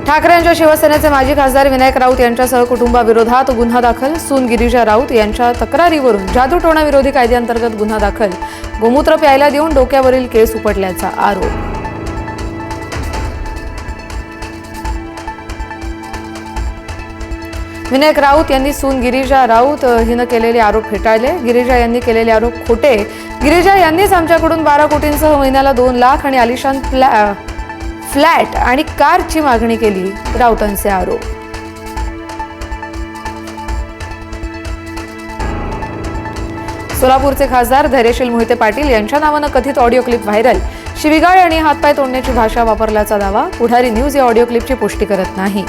ठाकरेंच्या शिवसेनेचे माजी खासदार विनायक राऊत यांच्यासह कुटुंबाविरोधात गुन्हा दाखल. सून गिरिजा राऊत यांच्या तक्रारीवरून जादूटोणा विरोधी कायद्याअंतर्गत गुन्हा दाखल. गोमूत्र प्यायला देऊन डोक्यावरील केस उपटल्याचा आरोप. विनायक राऊत यांनी सून गिरिजा राऊत हिनं केलेले आरोप फेटाळले. गिरिजा यांनी केलेले आरोप खोटे. गिरिजा यांनीच आमच्याकडून 12 कोटींसह महिन्याला 2 लाख आणि आलिशान फ्लॅट आणि कारची मागणी केली. राऊतांचे आरोप. सोलापूरचे खासदार धैर्यशील मोहिते पाटील यांच्या नावानं कथित ऑडिओ क्लिप व्हायरल. शिवीगाळ आणि हातपाय तोडण्याची भाषा वापरल्याचा दावा. पुढारी न्यूज या ऑडिओ क्लिपची पुष्टी करत नाही.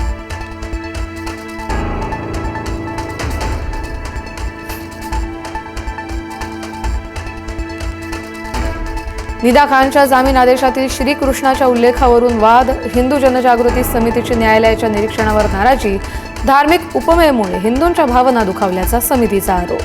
निदा खानच्या जामीन आदेशातील श्रीकृष्णाच्या उल्लेखावरून वाद. हिंदू जनजागृती समितीची न्यायालयाच्या निरीक्षणावर नाराजी. धार्मिक उपमेमुळे हिंदूंच्या भावना दुखावल्याचा समितीचा आरोप.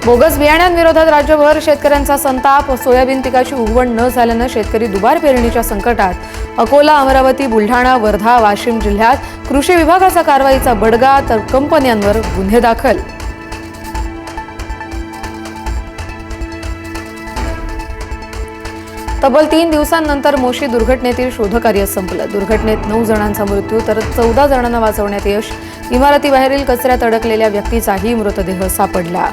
बोगस बियाण्यांविरोधात राज्यभर शेतकऱ्यांचा संताप. सोयाबीन पिकाची उगवण न झाल्यानं शेतकरी दुबार पेरणीच्या संकटात. अकोला, अमरावती, बुलढाणा, वर्धा, वाशिम जिल्ह्यात कृषी विभागाचा कारवाईचा बडगा, तर कंपन्यांवर गुन्हे दाखल. तब्बल 3 दिवसांनंतर मोशी दुर्घटनेतील शोधकार्य संपलं. दुर्घटनेत 9 जणांचा मृत्यू तर 14 जणांना वाचवण्यात यश. इमारतीबाहेरील कचऱ्यात अडकलेल्या व्यक्तीचाही मृतदेह सापडला.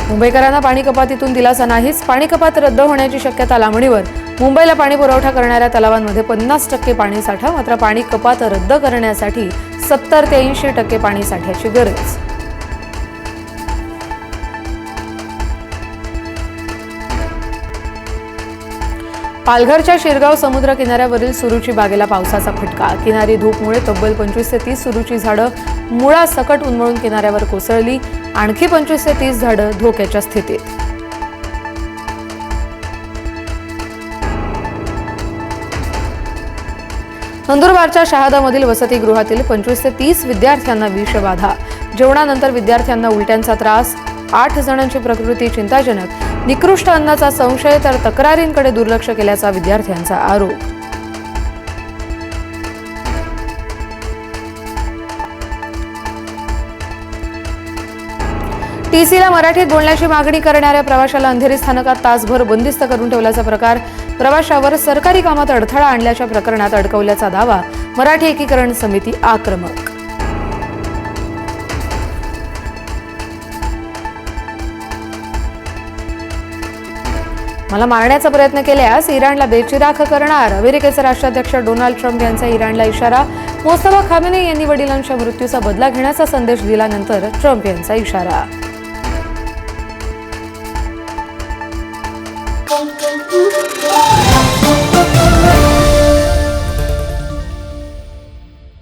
मुंबईकरांना पाणी कपातीतून दिलासा नाहीच. पाणी कपात रद्द होण्याची शक्यता लांबणीवर. मुंबईला पाणी पुरवठा करणाऱ्या तलावांमध्ये 50% पाणीसाठा. मात्र पाणी कपात रद्द करण्यासाठी 70 ते 80% पाणीसाठ्याची गरज. पालघरच्या शिरगाव समुद्र किनाऱ्यावरील सुरूची बागेला पावसाचा फटका. किनारी धूपमुळे तब्बल 25 ते 30 सुरूची झाडं मुळासकट उन्मळून किनाऱ्यावर कोसळली. आणखी 25 ते 30 झाडं धोक्याच्या स्थितीत. नंदुरबारच्या शहादामधील वसतिगृहातील 25 ते 30 विद्यार्थ्यांना विषबाधा. जेवणानंतर विद्यार्थ्यांना उलट्यांचा त्रास. 8 जणांची प्रकृती चिंताजनक. निकृष्ट अन्नाचा संशय तर तक्रारींकडे दुर्लक्ष केल्याचा विद्यार्थ्यांचा आरोप. टीसीला मराठीत बोलण्याची मागणी करणाऱ्या प्रवाशाला अंधेरी स्थानकात तासभर बंदिस्त करून ठेवल्याचा प्रकार. प्रवाशावर सरकारी कामात अडथळा आणल्याच्या प्रकरणात अडकवल्याचा दावा. मराठी एकीकरण समिती आक्रमक. मला मारण्याचा प्रयत्न केल्यास इराणला बेचिराख करणार. अमेरिकेचे राष्ट्राध्यक्ष डोनाल्ड ट्रम्प यांचा इराणला इशारा. मोस्तफा खामेनी यांनी वडिलांच्या मृत्यूचा बदला घेण्याचा संदेश दिल्यानंतर ट्रम्प यांचा इशारा.